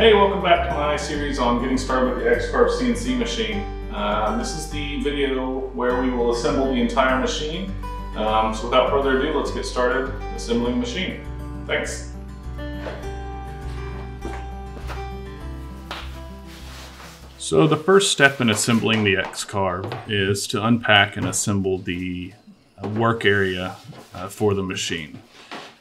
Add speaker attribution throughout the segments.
Speaker 1: Hey, welcome back to my series on getting started with the X-Carve CNC machine. This is the video where we will assemble the entire machine. So without further ado, let's get started assembling the machine. Thanks. So the first step in assembling the X-Carve is to unpack and assemble the work area for the machine.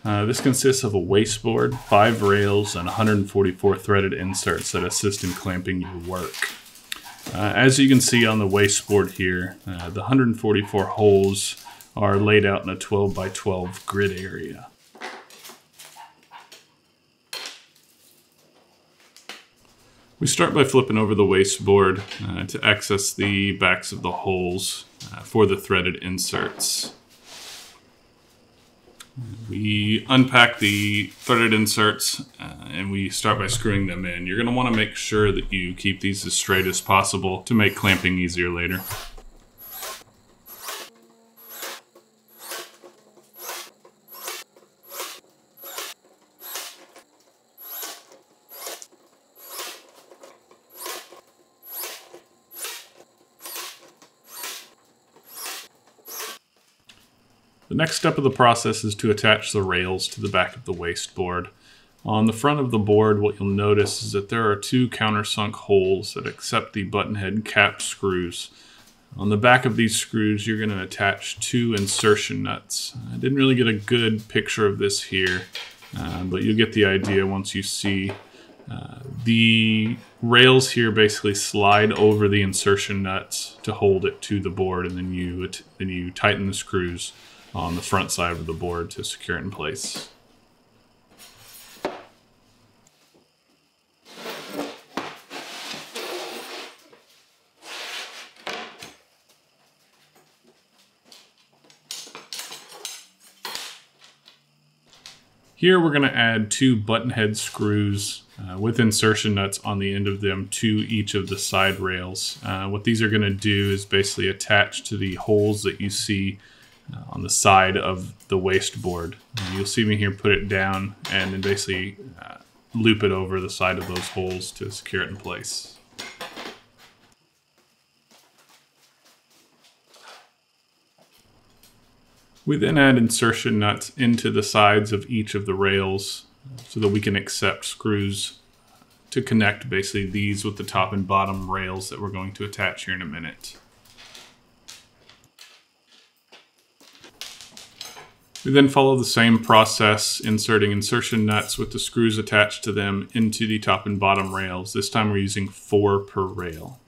Speaker 1: This consists of a wasteboard, 5 rails, and 144 threaded inserts that assist in clamping your work. As you can see on the wasteboard here, the 144 holes are laid out in a 12 by 12 grid area. We start by flipping over the wasteboard to access the backs of the holes for the threaded inserts. We unpack the threaded inserts and we start by screwing them in. You're going to want to make sure that you keep these as straight as possible to make clamping easier later. The next step of the process is to attach the rails to the back of the wasteboard. On the front of the board, what you'll notice is that there are 2 countersunk holes that accept the button head cap screws. On the back of these screws, you're going to attach 2 insertion nuts. I didn't really get a good picture of this here, but you'll get the idea once you see. The rails here basically slide over the insertion nuts to hold it to the board, and then you tighten the screws on the front side of the board to secure it in place. Here we're going to add 2 button head screws with insertion nuts on the end of them to each of the side rails. What these are going to do is basically attach to the holes that you see on the side of the wasteboard. You'll see me here put it down and then basically loop it over the side of those holes to secure it in place. We then add insertion nuts into the sides of each of the rails so that we can accept screws to connect basically these with the top and bottom rails that we're going to attach here in a minute. We then follow the same process, inserting insertion nuts with the screws attached to them into the top and bottom rails. This time we're using 4 per rail.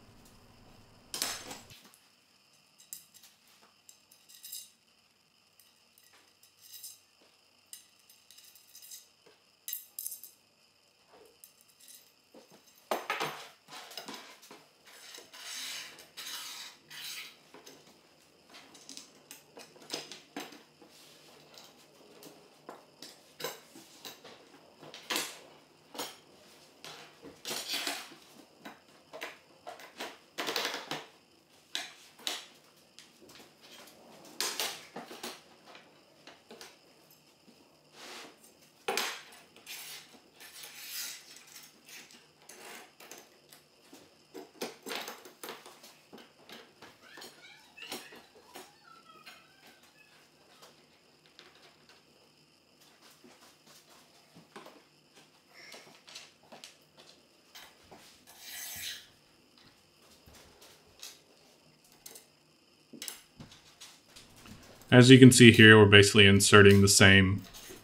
Speaker 1: As you can see here, we're basically inserting the same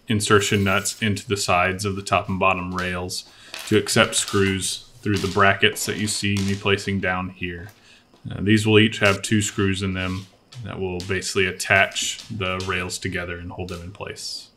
Speaker 1: insertion nuts into the sides of the top and bottom rails to accept screws through the brackets that you see me placing down here. These will each have 2 screws in them that will basically attach the rails together and hold them in place.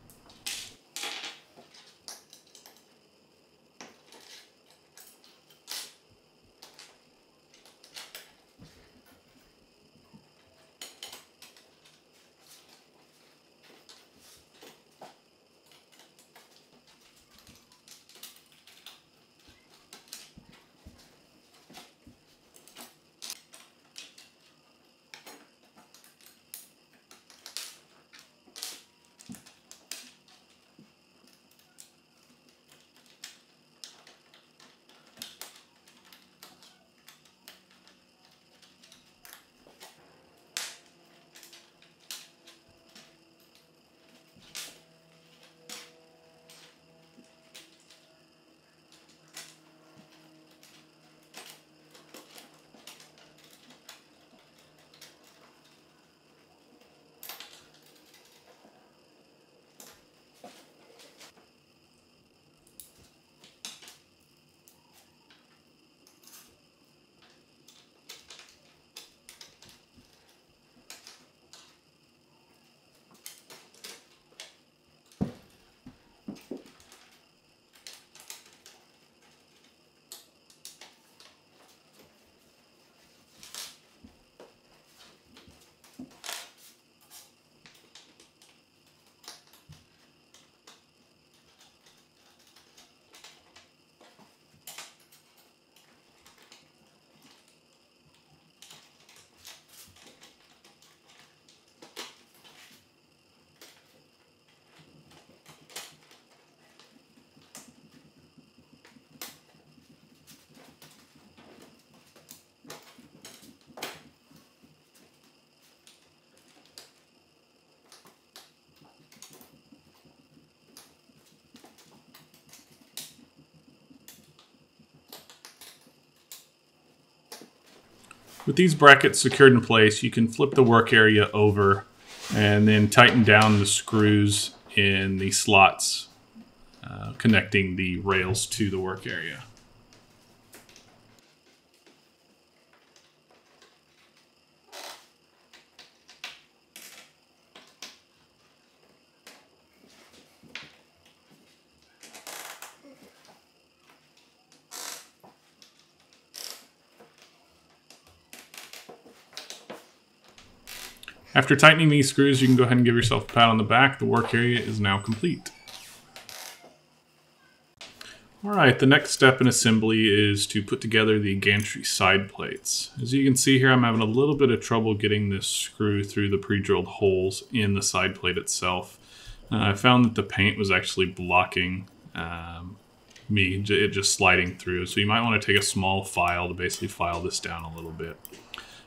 Speaker 1: With these brackets secured in place, you can flip the work area over and then tighten down the screws in the slots connecting the rails to the work area. After tightening these screws, you can go ahead and give yourself a pat on the back. The work area is now complete. Alright, the next step in assembly is to put together the gantry side plates. As you can see here, I'm having a little bit of trouble getting this screw through the pre-drilled holes in the side plate itself. I found that the paint was actually blocking it just sliding through, so you might want to take a small file to basically file this down a little bit.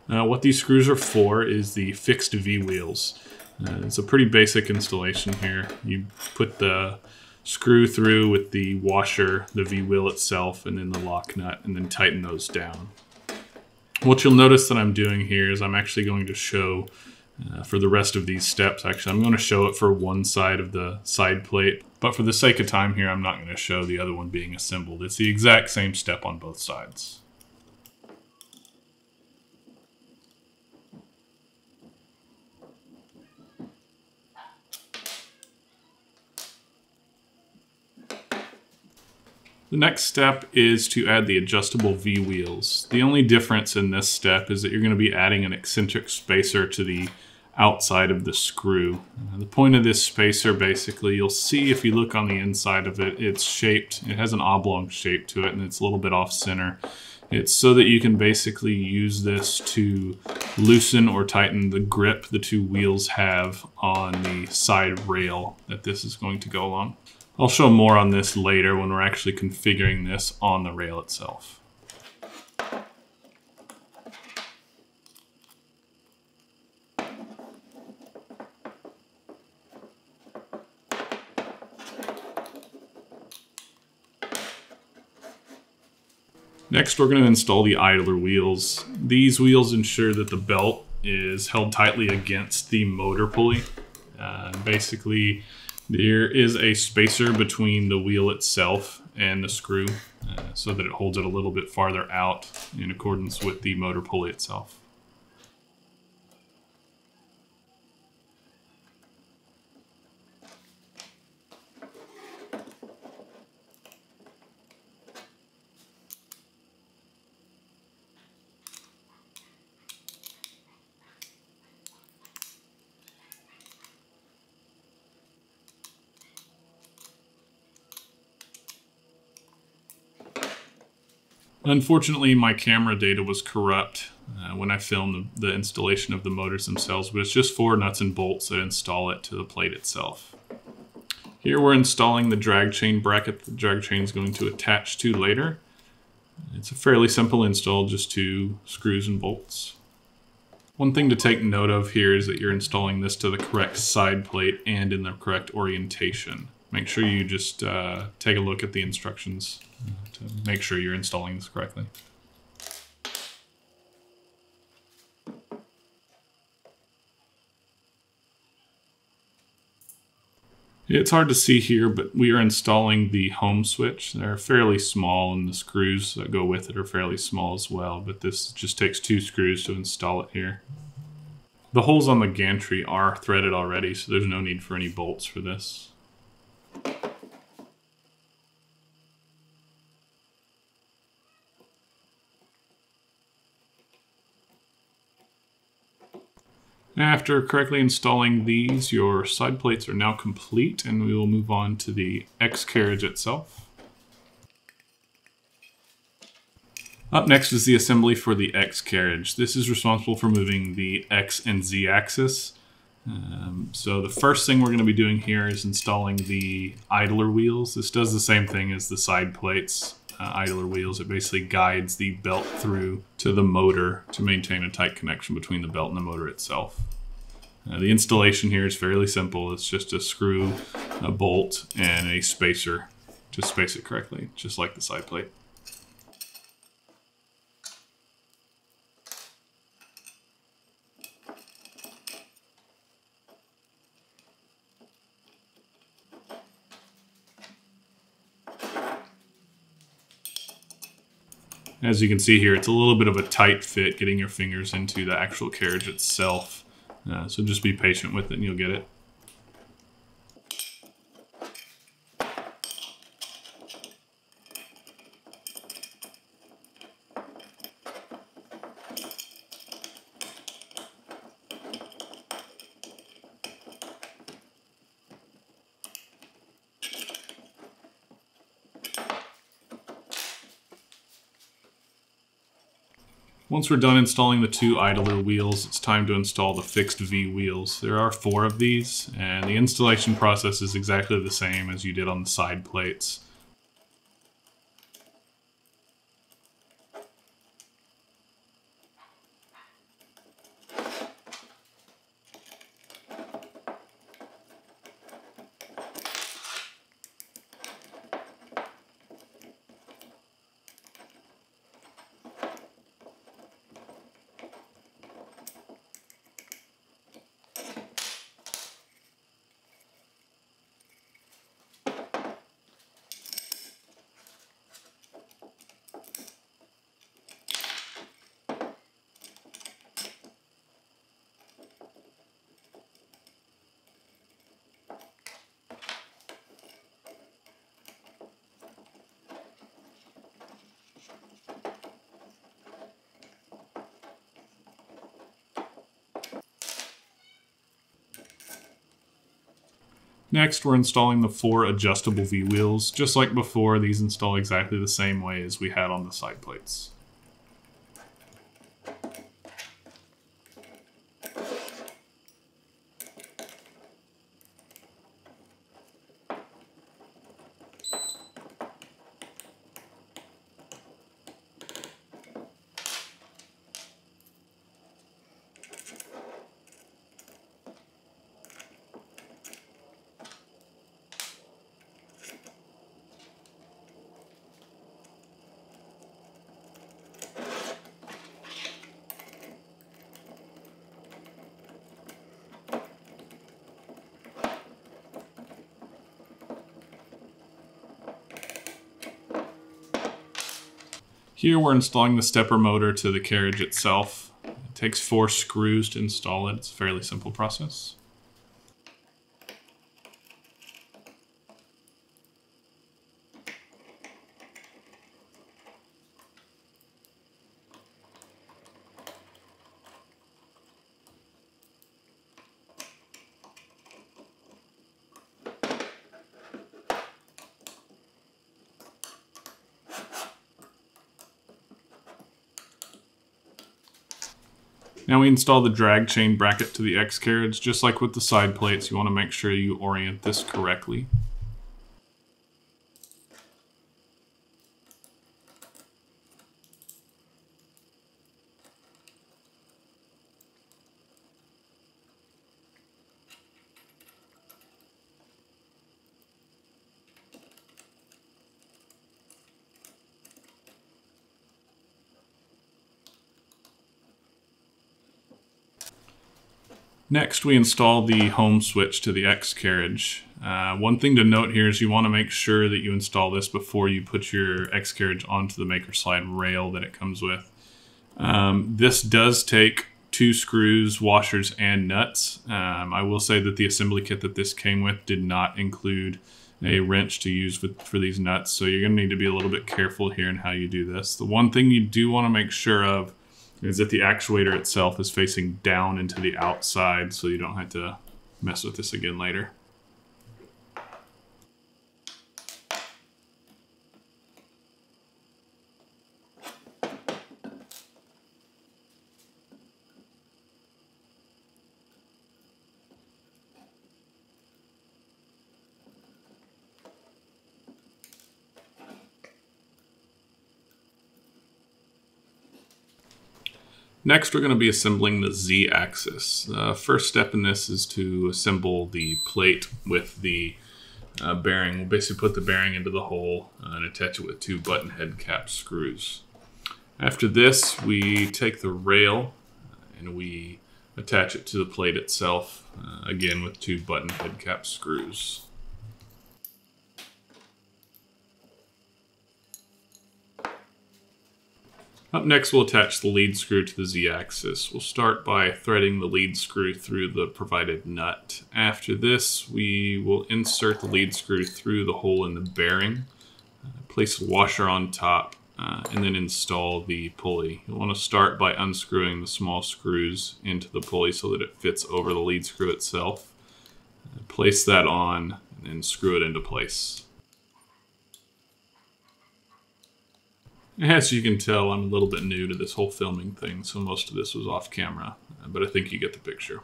Speaker 1: What these screws are for is the fixed V-wheels. It's a pretty basic installation here. You put the screw through with the washer, the V-wheel itself, and then the lock nut, and then tighten those down. What you'll notice that I'm doing here is I'm actually going to show for the rest of these steps. Actually, I'm going to show it for one side of the side plate, but for the sake of time here, I'm not going to show the other one being assembled. It's the exact same step on both sides. The next step is to add the adjustable V-wheels. The only difference in this step is that you're going to be adding an eccentric spacer to the outside of the screw. The point of this spacer, basically, you'll see if you look on the inside of it, it's shaped, it has an oblong shape to it, and it's a little bit off center. It's so that you can basically use this to loosen or tighten the grip the two wheels have on the side rail that this is going to go along. I'll show more on this later when we're actually configuring this on the rail itself. Next, we're going to install the idler wheels. These wheels ensure that the belt is held tightly against the motor pulley. Basically, there is a spacer between the wheel itself and the screw so that it holds it a little bit farther out in accordance with the motor pulley itself. Unfortunately, my camera data was corrupt when I filmed the installation of the motors themselves, but it's just 4 nuts and bolts that install it to the plate itself. Here we're installing the drag chain bracket the drag chain is going to attach to later. It's a fairly simple install, just 2 screws and bolts. One thing to take note of here is that you're installing this to the correct side plate and in the correct orientation. Make sure you just take a look at the instructions to make sure you're installing this correctly. It's hard to see here, but we are installing the home switch. They're fairly small, and the screws that go with it are fairly small as well, but this just takes 2 screws to install it here. The holes on the gantry are threaded already, so there's no need for any bolts for this. After correctly installing these, your side plates are now complete, and we will move on to the X-Carriage itself. Up next is the assembly for the X-Carriage. This is responsible for moving the X and Z axis. So the first thing we're going to be doing here is installing the idler wheels. This does the same thing as the side plates. Idler wheels. It basically guides the belt through to the motor to maintain a tight connection between the belt and the motor itself. The installation here is fairly simple. It's just a screw, a bolt, and a spacer to space it correctly, just like the side plate. As you can see here, it's a little bit of a tight fit getting your fingers into the actual carriage itself. So just be patient with it and you'll get it. Once we're done installing the 2 idler wheels, it's time to install the fixed V wheels. There are 4 of these, and the installation process is exactly the same as you did on the side plates. Next, we're installing the 4 adjustable V-wheels. Just like before, these install exactly the same way as we had on the side plates. Here we're installing the stepper motor to the carriage itself. It takes 4 screws to install it. It's a fairly simple process. Now we install the drag chain bracket to the X-Carriage. Just like with the side plates, you want to make sure you orient this correctly. Next, we install the home switch to the X-Carriage. One thing to note here is you want to make sure that you install this before you put your X-Carriage onto the Maker Slide rail that it comes with. This does take 2 screws, washers, and nuts. I will say that the assembly kit that this came with did not include a wrench to use for these nuts, so you're going to need to be a little bit careful here in how you do this. The one thing you do want to make sure of is that the actuator itself is facing down into the outside so you don't have to mess with this again later. Next, we're going to be assembling the Z-axis. First step in this is to assemble the plate with the bearing. We'll basically put the bearing into the hole and attach it with 2 button head cap screws. After this, we take the rail and we attach it to the plate itself, again with 2 button head cap screws. Up next, we'll attach the lead screw to the Z-axis. We'll start by threading the lead screw through the provided nut. After this, we will insert the lead screw through the hole in the bearing, place a washer on top, and then install the pulley. You'll want to start by unscrewing the small screws into the pulley so that it fits over the lead screw itself. Place that on, and then screw it into place. As you can tell, I'm a little bit new to this whole filming thing, so most of this was off camera, but I think you get the picture.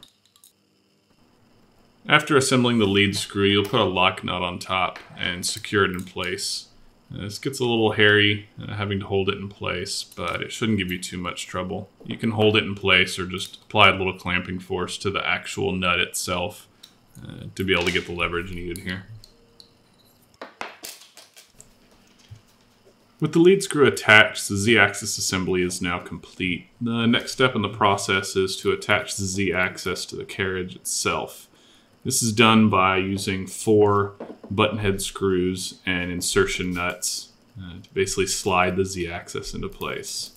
Speaker 1: After assembling the lead screw, you'll put a lock nut on top and secure it in place. This gets a little hairy, having to hold it in place, but it shouldn't give you too much trouble. You can hold it in place or just apply a little clamping force to the actual nut itself to be able to get the leverage needed here. With the lead screw attached, the Z-axis assembly is now complete. The next step in the process is to attach the Z-axis to the carriage itself. This is done by using 4 button head screws and insertion nuts to basically slide the Z-axis into place.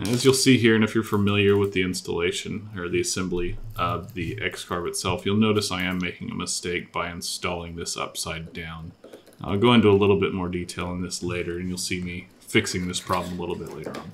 Speaker 1: As you'll see here, and if you're familiar with the installation or the assembly of the X-Carve itself, you'll notice I am making a mistake by installing this upside down. I'll go into a little bit more detail on this later, and you'll see me fixing this problem a little bit later on.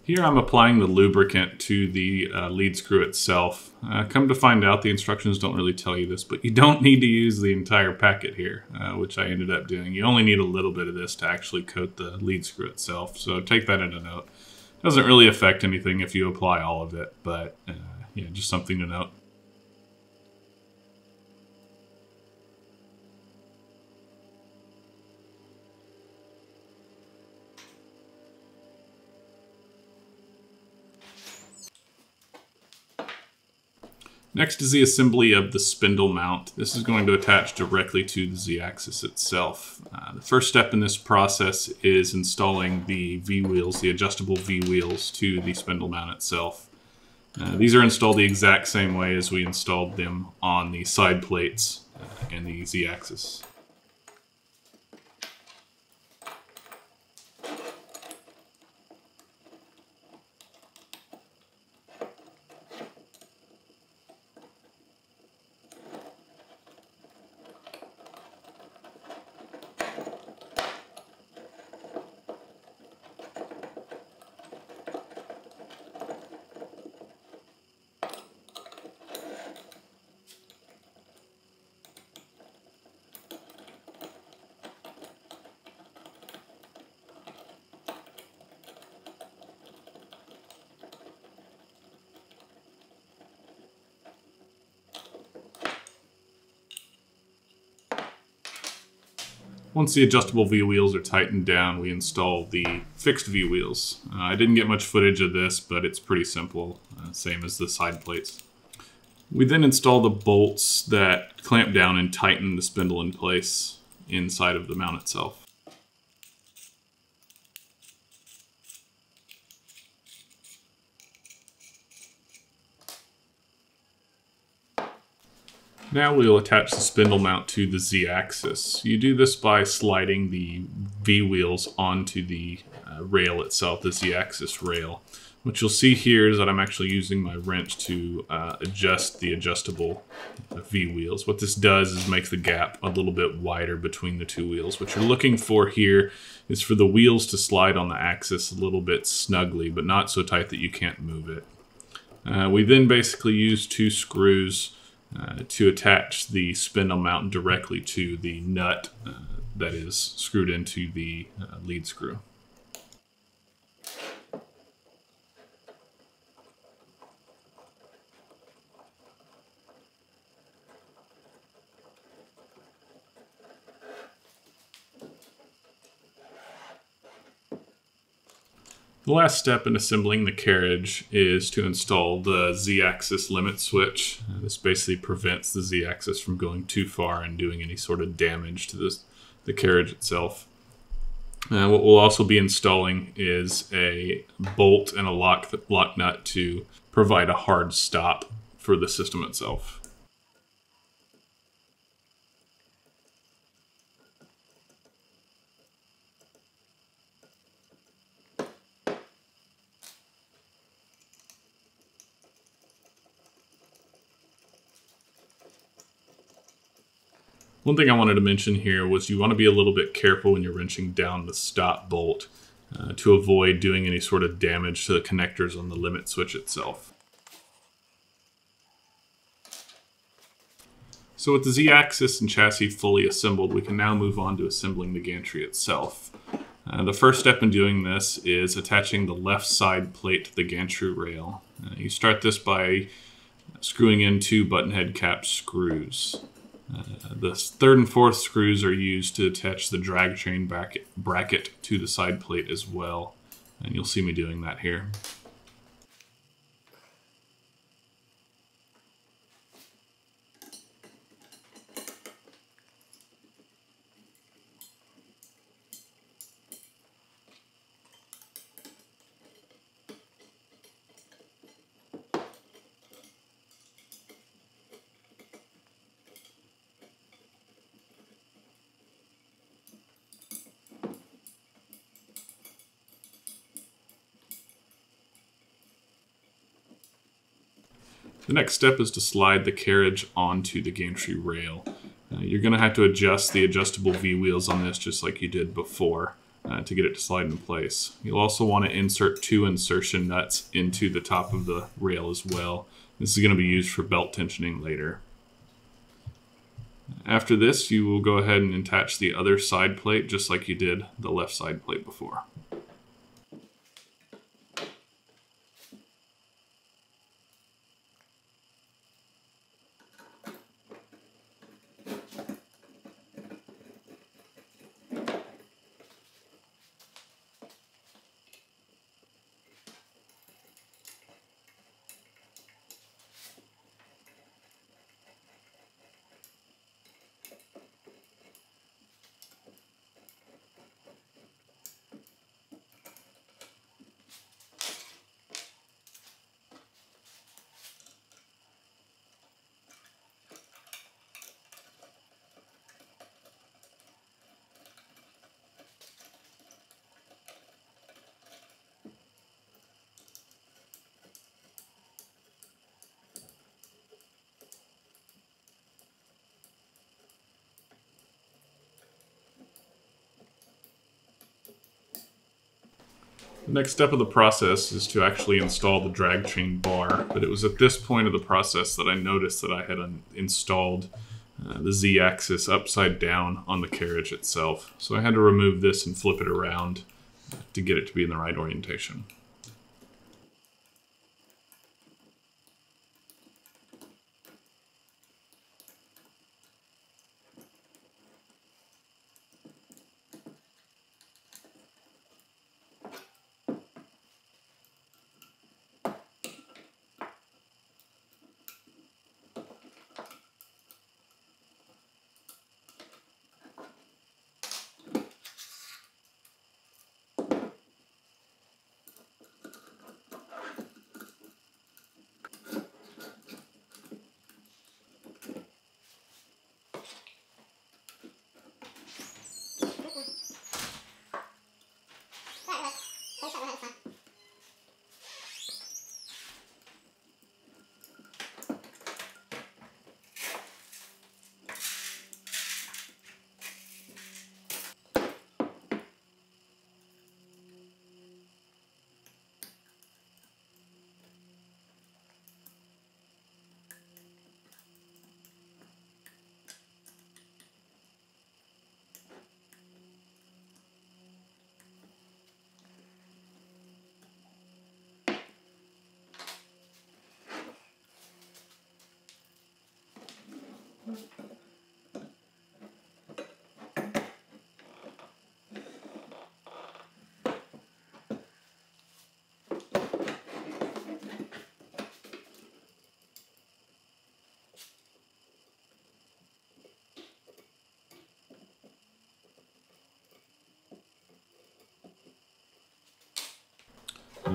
Speaker 1: Here I'm applying the lubricant to the lead screw itself. Come to find out, the instructions don't really tell you this, but you don't need to use the entire packet here, which I ended up doing. You only need a little bit of this to actually coat the lead screw itself, so take that into note. It doesn't really affect anything if you apply all of it, but yeah, just something to note. Next is the assembly of the spindle mount. This is going to attach directly to the Z-axis itself. The first step in this process is installing the V-wheels, the adjustable V-wheels, to the spindle mount itself. These are installed the exact same way as we installed them on the side plates and the Z-axis. Once the adjustable V-wheels are tightened down, we install the fixed V-wheels. I didn't get much footage of this, but it's pretty simple, same as the side plates. We then install the bolts that clamp down and tighten the spindle in place inside of the mount itself. Now we will attach the spindle mount to the Z-axis. You do this by sliding the V-wheels onto the rail itself, the Z-axis rail. What you'll see here is that I'm actually using my wrench to adjust the adjustable V-wheels. What this does is makes the gap a little bit wider between the two wheels. What you're looking for here is for the wheels to slide on the axis a little bit snugly, but not so tight that you can't move it. We then basically use 2 screws to attach the spindle mount directly to the nut that is screwed into the lead screw. The last step in assembling the carriage is to install the Z-axis limit switch. This basically prevents the Z-axis from going too far and doing any sort of damage to the carriage itself. What we'll also be installing is a bolt and a lock nut to provide a hard stop for the system itself. One thing I wanted to mention here was you want to be a little bit careful when you're wrenching down the stop bolt to avoid doing any sort of damage to the connectors on the limit switch itself. So with the Z-axis and chassis fully assembled, we can now move on to assembling the gantry itself. The first step in doing this is attaching the left side plate to the gantry rail. You start this by screwing in 2 button head cap screws. The third and fourth screws are used to attach the drag chain bracket to the side plate as well, and you'll see me doing that here. The next step is to slide the carriage onto the gantry rail. You're going to have to adjust the adjustable V-wheels on this just like you did before to get it to slide in place. You'll also want to insert 2 insertion nuts into the top of the rail as well. This is going to be used for belt tensioning later. After this, you will go ahead and attach the other side plate just like you did the left side plate before. The next step of the process is to actually install the drag chain bar, but it was at this point of the process that I noticed that I had installed the Z-axis upside down on the carriage itself. So I had to remove this and flip it around to get it to be in the right orientation.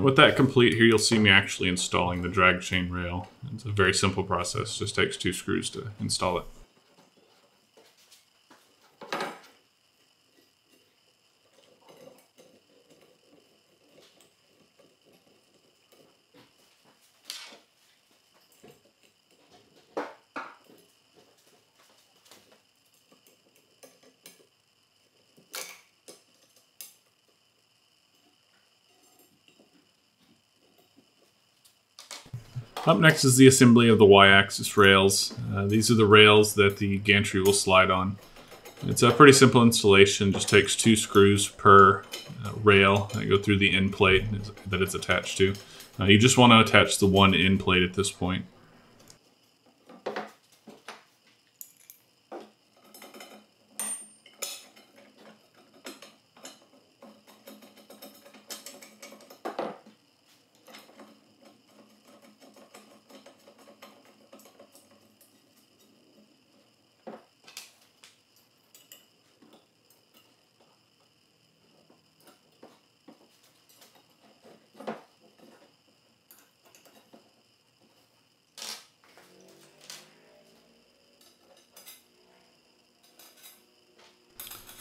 Speaker 1: With that complete, here you'll see me actually installing the drag chain rail. It's a very simple process, just takes 2 screws to install it. Up next is the assembly of the Y-axis rails. These are the rails that the gantry will slide on. It's a pretty simple installation, just takes 2 screws per rail that go through the end plate that it's attached to. You just want to attach the one end plate at this point.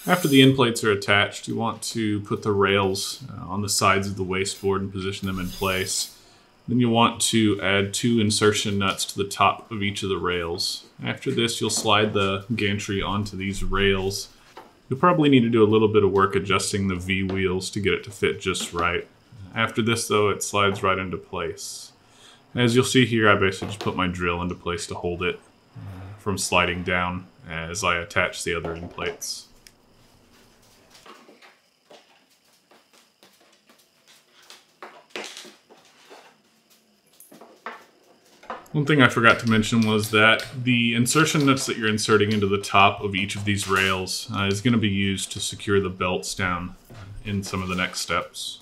Speaker 1: After the end plates are attached, you want to put the rails on the sides of the wasteboard and position them in place. Then you want to add 2 insertion nuts to the top of each of the rails. After this, you'll slide the gantry onto these rails. You'll probably need to do a little bit of work adjusting the V-wheels to get it to fit just right. After this, though, it slides right into place. As you'll see here, I basically just put my drill into place to hold it from sliding down as I attach the other end plates. One thing I forgot to mention was that the insertion nuts that you're inserting into the top of each of these rails is going to be used to secure the belts down in some of the next steps.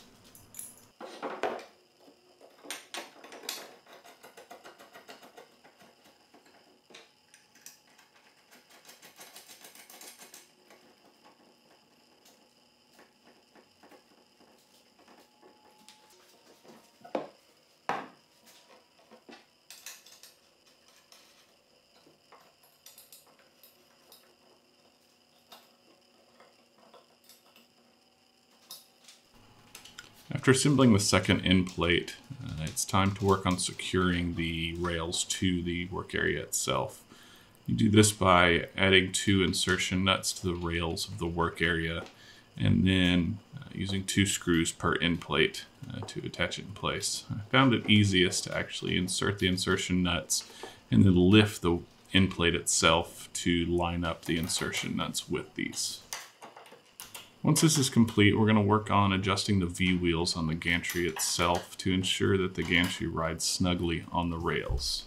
Speaker 1: After assembling the second end plate, it's time to work on securing the rails to the work area itself. You do this by adding 2 insertion nuts to the rails of the work area, and then using 2 screws per end plate to attach it in place. I found it easiest to actually insert the insertion nuts and then lift the end plate itself to line up the insertion nuts with these. Once this is complete, we're going to work on adjusting the V-wheels on the gantry itself to ensure that the gantry rides snugly on the rails.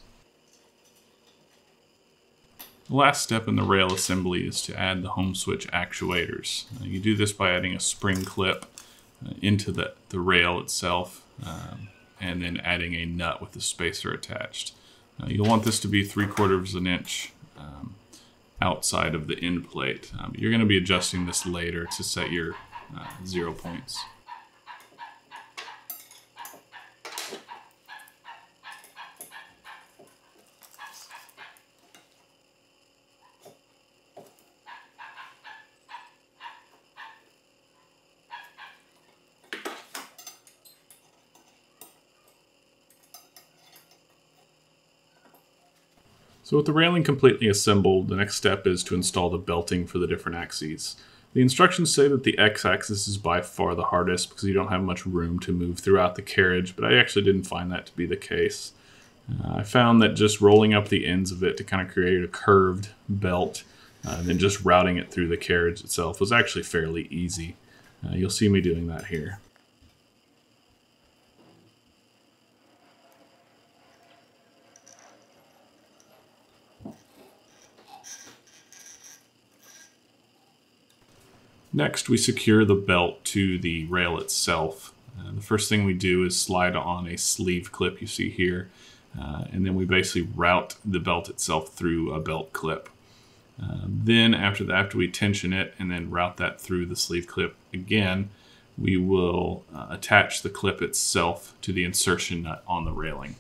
Speaker 1: The last step in the rail assembly is to add the home switch actuators. You do this by adding a spring clip into the rail itself and then adding a nut with the spacer attached. You'll want this to be 3/4 inch outside of the end plate. You're going to be adjusting this later to set your 0 points. So with the railing completely assembled, the next step is to install the belting for the different axes. The instructions say that the X-axis is by far the hardest because you don't have much room to move throughout the carriage, but I actually didn't find that to be the case. I found that just rolling up the ends of it to kind of create a curved belt and then just routing it through the carriage itself was actually fairly easy. You'll see me doing that here. Next, we secure the belt to the rail itself. The first thing we do is slide on a sleeve clip you see here, and then we basically route the belt itself through a belt clip. Then after we tension it and then route that through the sleeve clip again, we will attach the clip itself to the insertion nut on the railing.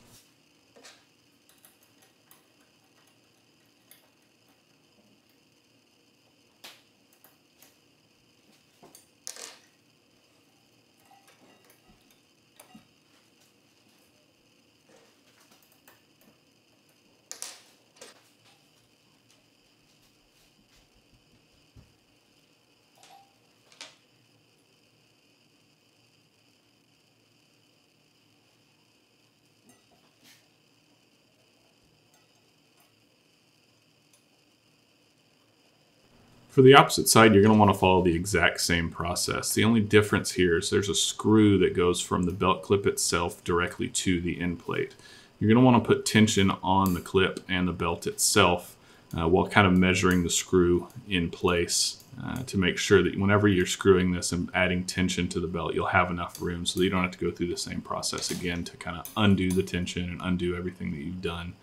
Speaker 1: For the opposite side, you're going to want to follow the exact same process. The only difference here is there's a screw that goes from the belt clip itself directly to the end plate. You're going to want to put tension on the clip and the belt itself while kind of measuring the screw in place to make sure that whenever you're screwing this and adding tension to the belt, you'll have enough room so that you don't have to go through the same process again to kind of undo the tension and undo everything that you've done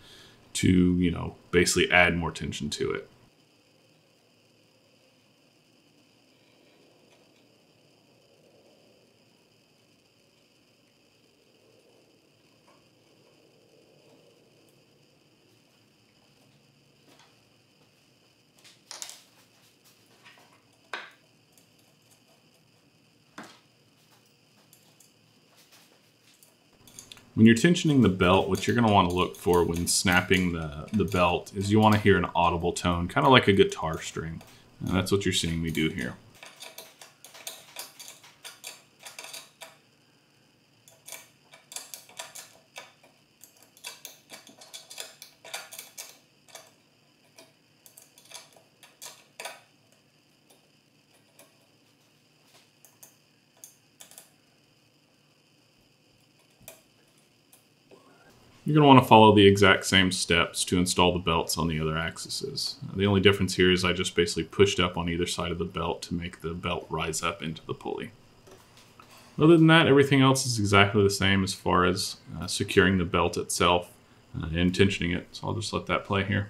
Speaker 1: to, basically add more tension to it. When you're tensioning the belt, what you're going to want to look for when snapping the belt is you want to hear an audible tone, kind of like a guitar string. And that's what you're seeing me do here. You're going to want to follow the exact same steps to install the belts on the other axes. The only difference here is I just basically pushed up on either side of the belt to make the belt rise up into the pulley. Other than that, everything else is exactly the same as far as securing the belt itself and tensioning it. So I'll just let that play here.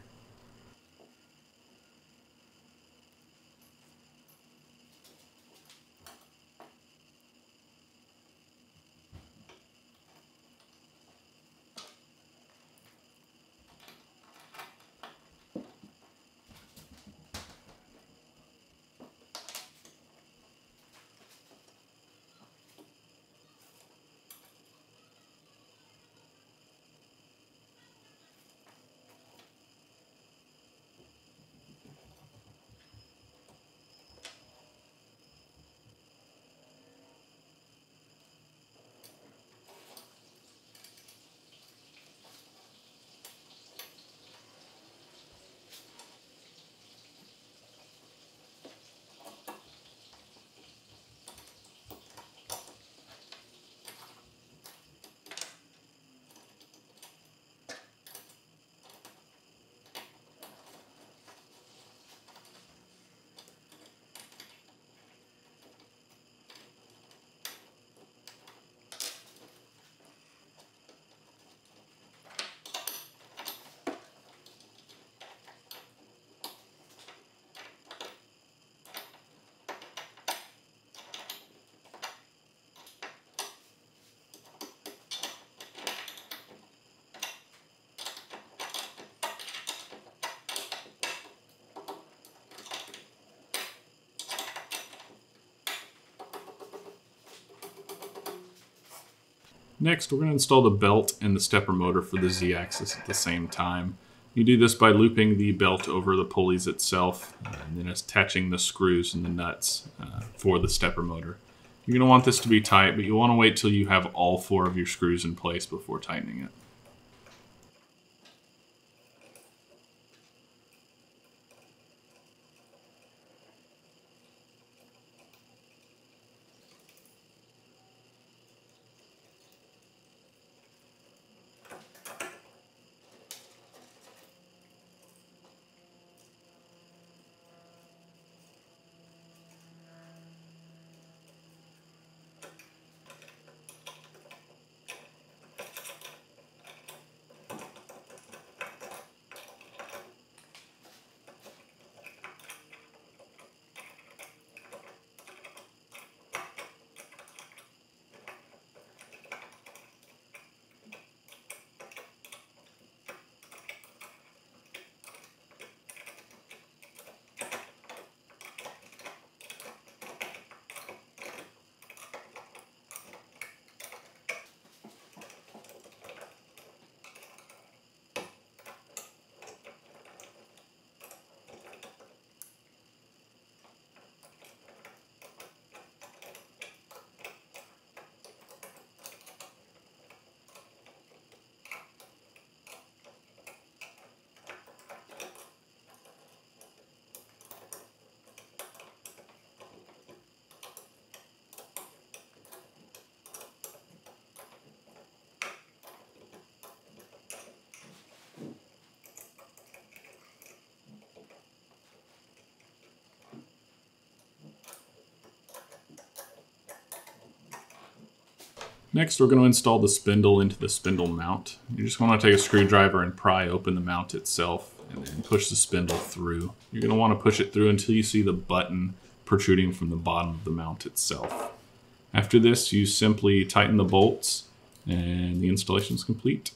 Speaker 1: Next, we're going to install the belt and the stepper motor for the Z-axis at the same time. You do this by looping the belt over the pulleys itself and then attaching the screws and the nuts for the stepper motor. You're going to want this to be tight, but you want to wait till you have all 4 of your screws in place before tightening it. Next, we're going to install the spindle into the spindle mount. You just want to take a screwdriver and pry open the mount itself and then push the spindle through. You're going to want to push it through until you see the button protruding from the bottom of the mount itself. After this, you simply tighten the bolts and the installation is complete.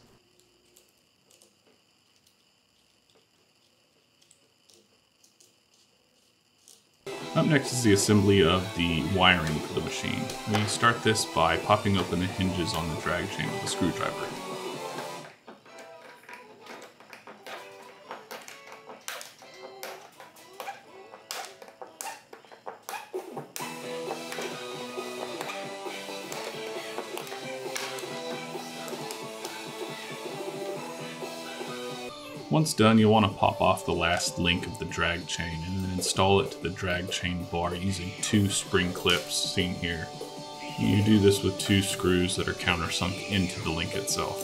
Speaker 1: Up next is the assembly of the wiring for the machine. We start this by popping open the hinges on the drag chain with a screwdriver. Once done, you'll want to pop off the last link of the drag chain and then install it to the drag chain bar using 2 spring clips seen here. You do this with 2 screws that are countersunk into the link itself.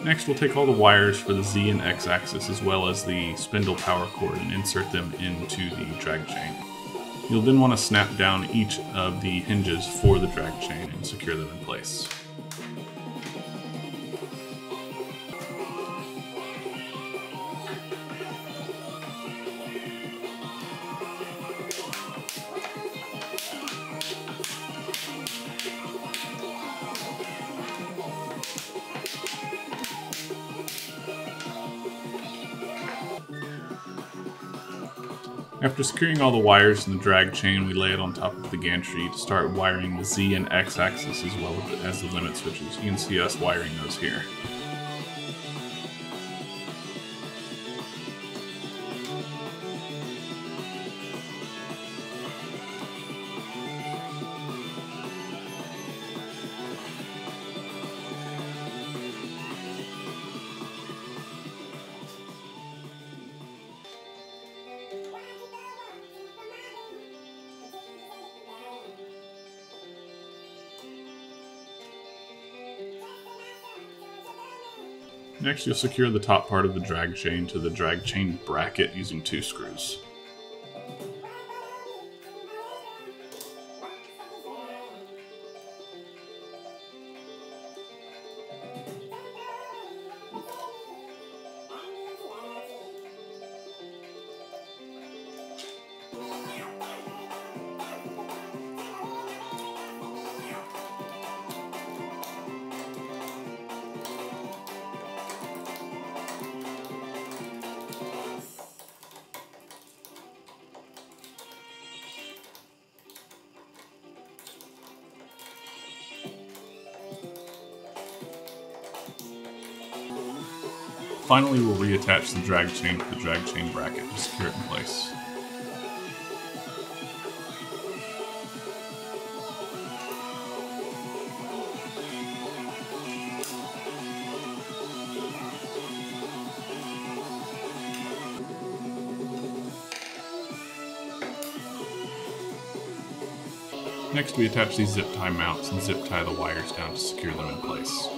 Speaker 1: Next, we'll take all the wires for the Z and X axis as well as the spindle power cord and insert them into the drag chain. You'll then want to snap down each of the hinges for the drag chain and secure them in place. After securing all the wires in the drag chain, we lay it on top of the gantry to start wiring the Z and X axis as well as the limit switches. You can see us wiring those here. Next, you'll secure the top part of the drag chain to the drag chain bracket using 2 screws. Finally, we'll reattach the drag chain to the drag chain bracket to secure it in place. Next, we attach these zip tie mounts and zip tie the wires down to secure them in place.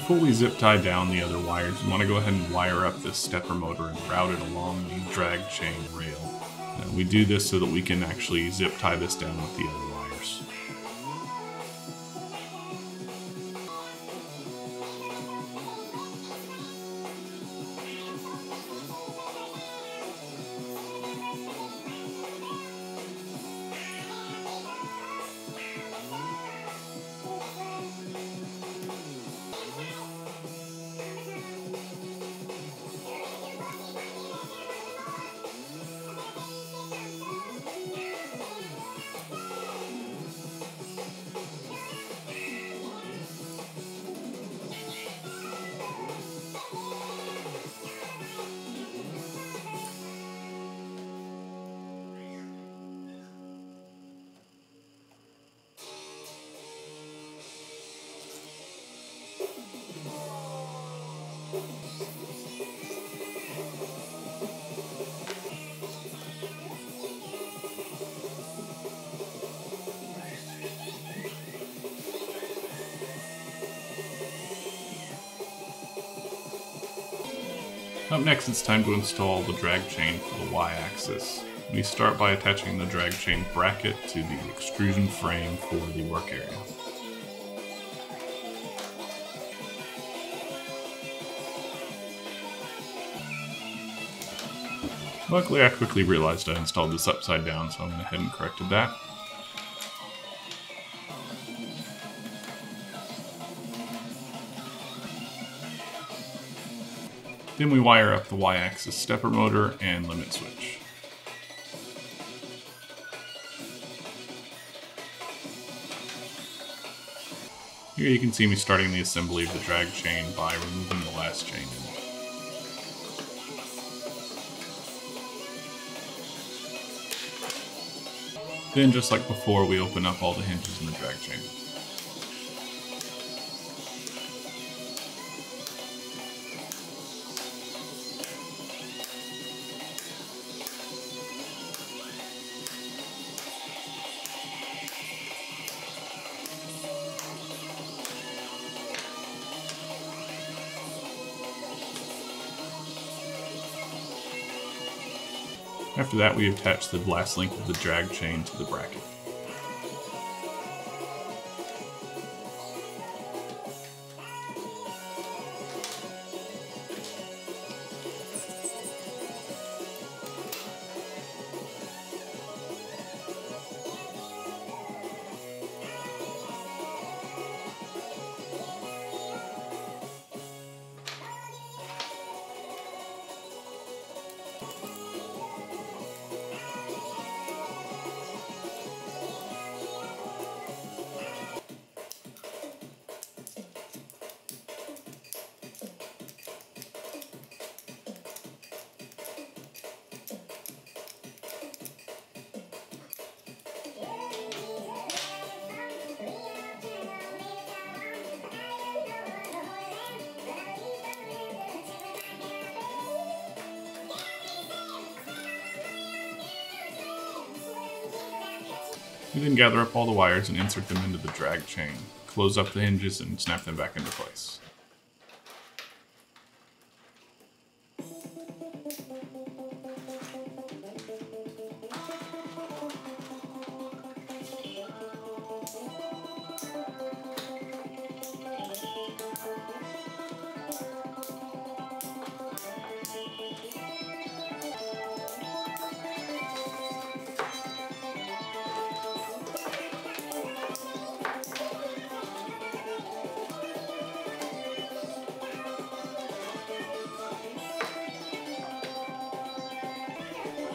Speaker 1: Before we zip tie down the other wires, we want to go ahead and wire up this stepper motor and route it along the drag chain rail. We do this so that we can actually zip tie this down with the other wires. Up next, it's time to install the drag chain for the Y-axis. We start by attaching the drag chain bracket to the extrusion frame for the work area. Luckily, I quickly realized I installed this upside down, so I went ahead and corrected that. Then we wire up the Y-axis stepper motor and limit switch. Here you can see me starting the assembly of the drag chain by removing the last chain. Then, just like before, we open up all the hinges in the drag chain. After that, we attach the last link of the drag chain to the bracket. We then gather up all the wires and insert them into the drag chain, close up the hinges, and snap them back into place.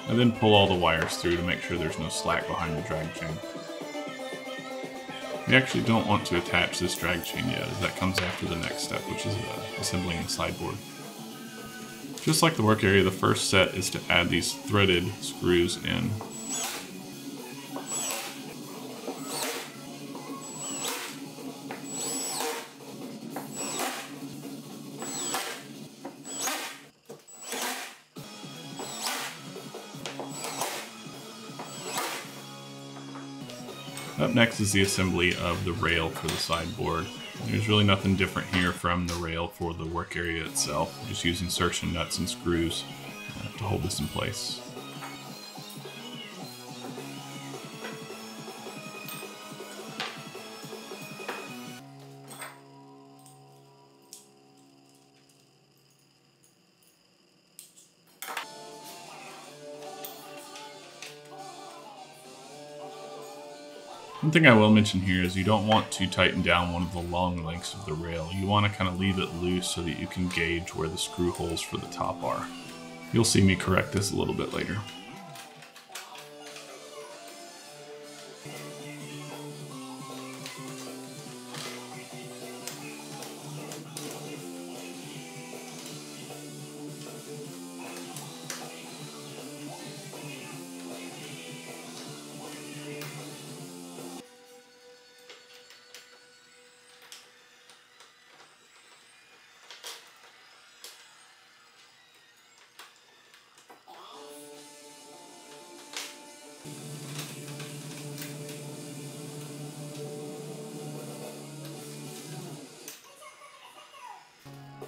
Speaker 1: And then pull all the wires through to make sure there's no slack behind the drag chain. We actually don't want to attach this drag chain yet, as that comes after the next step, which is assembling the sideboard. Just like the work area, the first set is to add these threaded screws in. Up next is the assembly of the rail for the sideboard. There's really nothing different here from the rail for the work area itself. We're just using insertion nuts and screws to hold this in place. One thing I will mention here is you don't want to tighten down one of the long lengths of the rail. You want to kind of leave it loose so that you can gauge where the screw holes for the top are. You'll see me correct this a little bit later.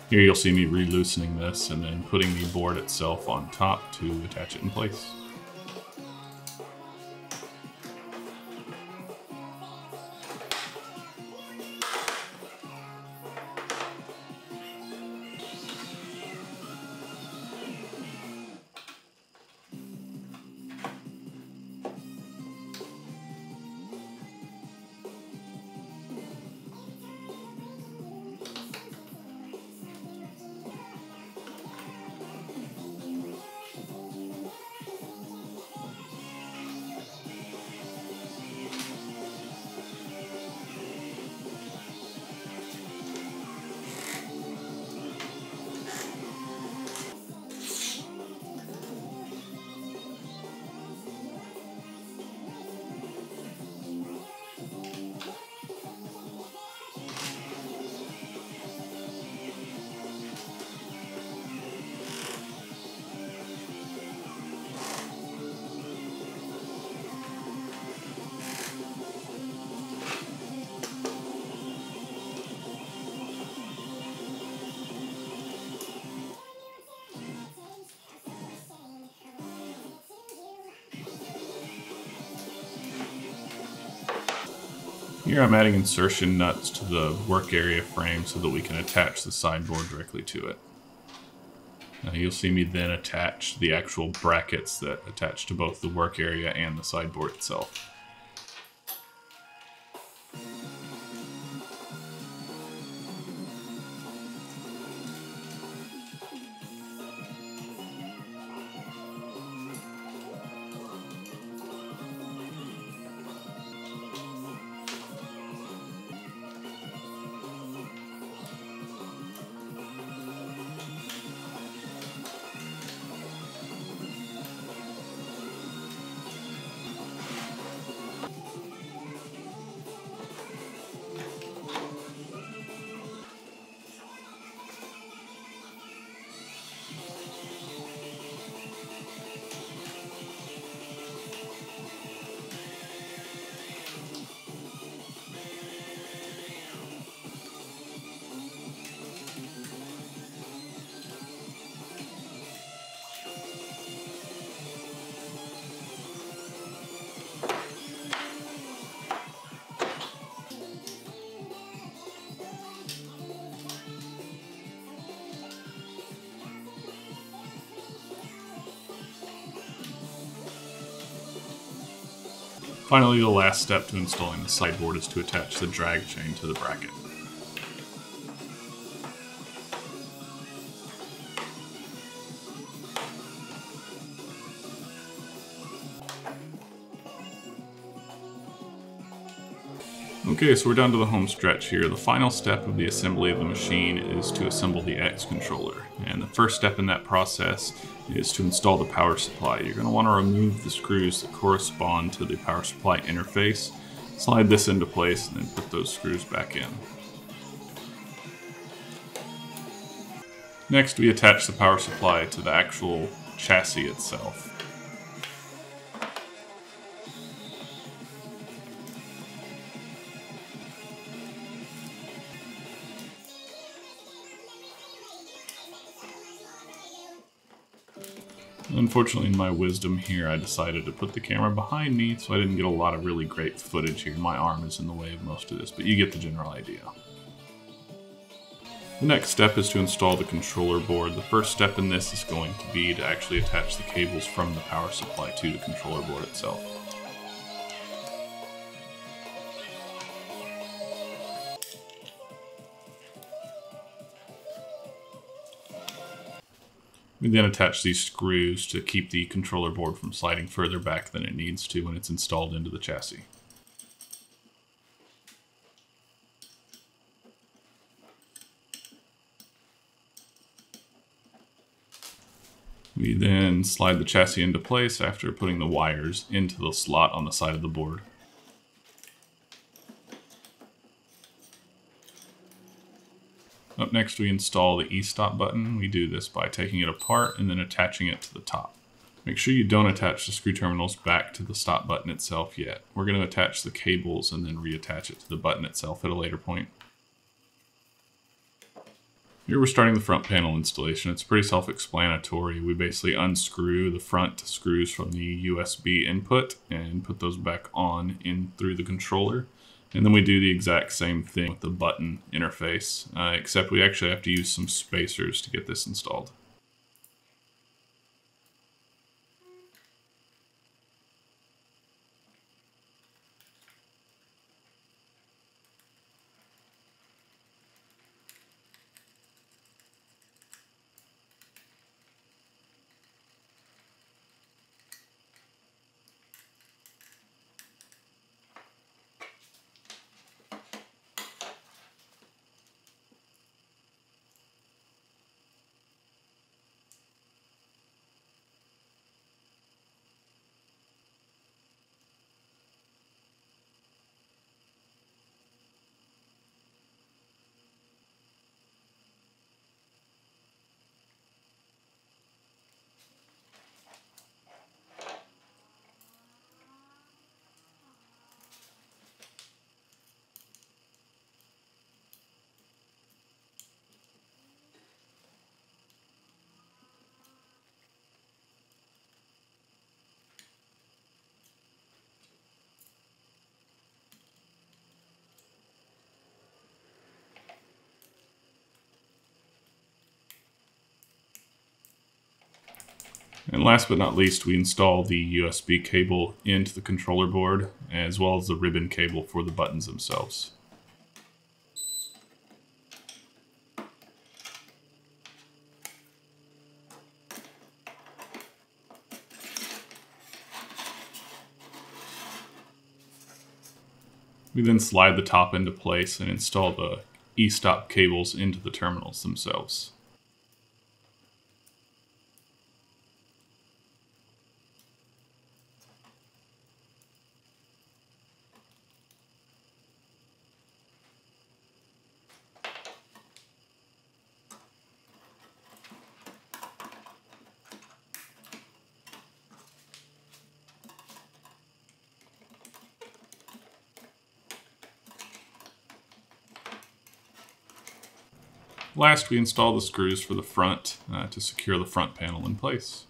Speaker 1: Here you'll see me re-loosening this and then putting the board itself on top to attach it in place. Here I'm adding insertion nuts to the work area frame so that we can attach the sideboard directly to it. Now you'll see me then attach the actual brackets that attach to both the work area and the sideboard itself. Finally, the last step to installing the sideboard is to attach the drag chain to the bracket. Okay, so we're down to the home stretch here. The final step of the assembly of the machine is to assemble the X controller. And the first step in that process is to install the power supply. You're going to want to remove the screws that correspond to the power supply interface, slide this into place, and then put those screws back in. Next, we attach the power supply to the actual chassis itself. Unfortunately, in my wisdom here, I decided to put the camera behind me, so I didn't get a lot of really great footage here. My arm is in the way of most of this, but you get the general idea. The next step is to install the controller board. The first step in this is going to be to actually attach the cables from the power supply to the controller board itself. We then attach these screws to keep the controller board from sliding further back than it needs to when it's installed into the chassis. We then slide the chassis into place after putting the wires into the slot on the side of the board. Up next, we install the e-stop button. We do this by taking it apart and then attaching it to the top. Make sure you don't attach the screw terminals back to the stop button itself yet. We're going to attach the cables and then reattach it to the button itself at a later point. Here we're starting the front panel installation. It's pretty self-explanatory. We basically unscrew the front screws from the USB input and put those back on in through the controller. And then we do the exact same thing with the button interface, except we actually have to use some spacers to get this installed. And last but not least, we install the USB cable into the controller board, as well as the ribbon cable for the buttons themselves. We then slide the top into place and install the e-stop cables into the terminals themselves. Last, we install the screws for the front to secure the front panel in place.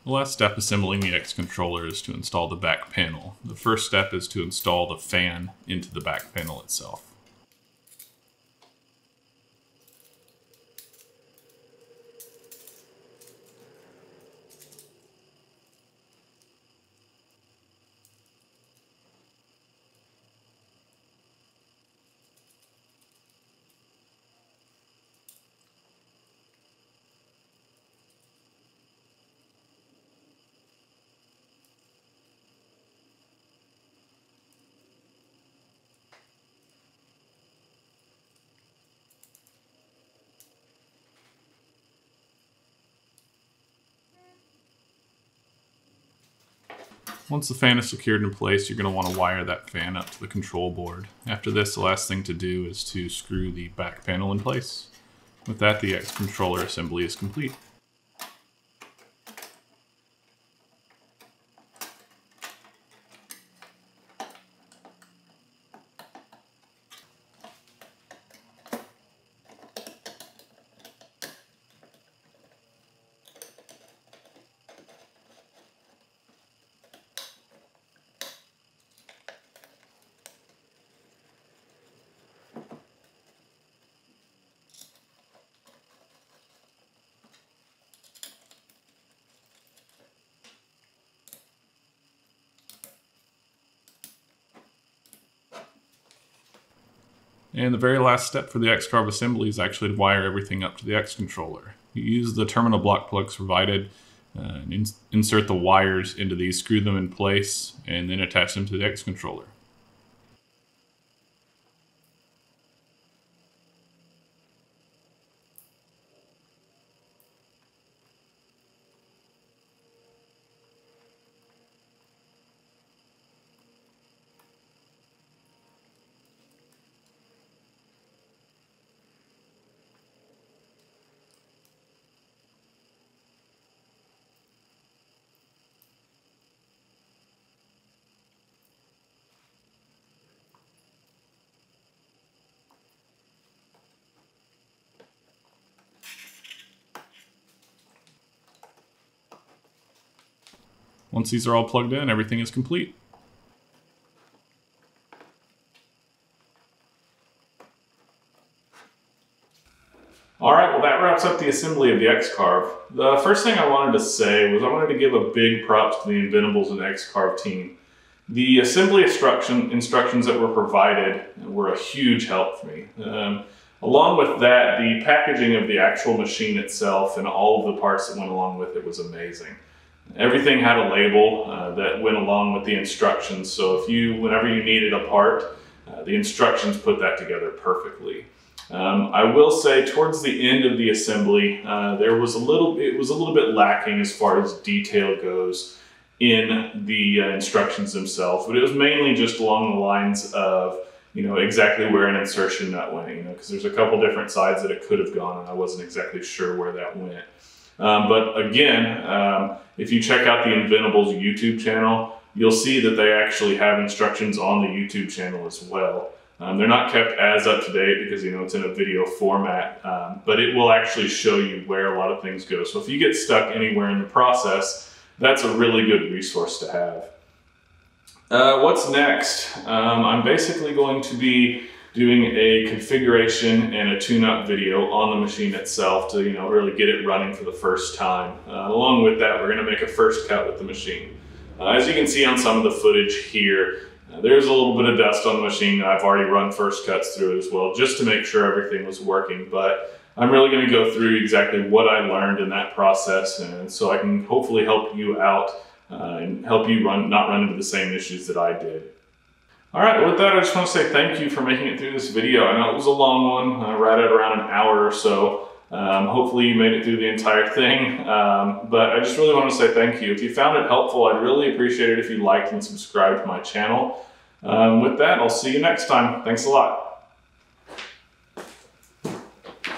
Speaker 1: The last step assembling the X controller is to install the back panel. The first step is to install the fan into the back panel itself. Once the fan is secured in place, you're going to want to wire that fan up to the control board. After this, the last thing to do is to screw the back panel in place. With that, the X controller assembly is complete. And the very last step for the X-Carve assembly is actually to wire everything up to the X controller. You use the terminal block plugs provided, Insert the wires into these, screw them in place, and then attach them to the X controller. Once these are all plugged in, everything is complete. All right, well that wraps up the assembly of the X-Carve. The first thing I wanted to say was I wanted to give a big props to the Inventables and X-Carve team. The assembly instructions that were provided were a huge help for me. Along with that, the packaging of the actual machine itself and all of the parts that went along with it was amazing. Everything had a label that went along with the instructions, so whenever you needed a part, the instructions put that together perfectly. I will say towards the end of the assembly, it was a little bit lacking as far as detail goes in the instructions themselves, but it was mainly just along the lines of exactly where an insertion nut went, because there's a couple different sides that it could have gone and I wasn't exactly sure where that went. But again, if you check out the Inventables YouTube channel, you'll see that they actually have instructions on the YouTube channel as well. They're not kept as up to date because it's in a video format, but it will actually show you where a lot of things go. So if you get stuck anywhere in the process, that's a really good resource to have. What's next? I'm basically going to be doing a configuration and a tune-up video on the machine itself to really get it running for the first time. Along with that, we're going to make a first cut with the machine. As you can see on some of the footage here, there's a little bit of dust on the machine. I've already run first cuts through it as well just to make sure everything was working, but I'm really going to go through exactly what I learned in that process, and so I can hopefully help you out and help you not run into the same issues that I did. All right, with that, I just want to say thank you for making it through this video. I know it was a long one, right at around an hour or so. Hopefully you made it through the entire thing, but I just really want to say thank you. If you found it helpful, I'd really appreciate it if you liked and subscribed to my channel. With that, I'll see you next time. Thanks a lot.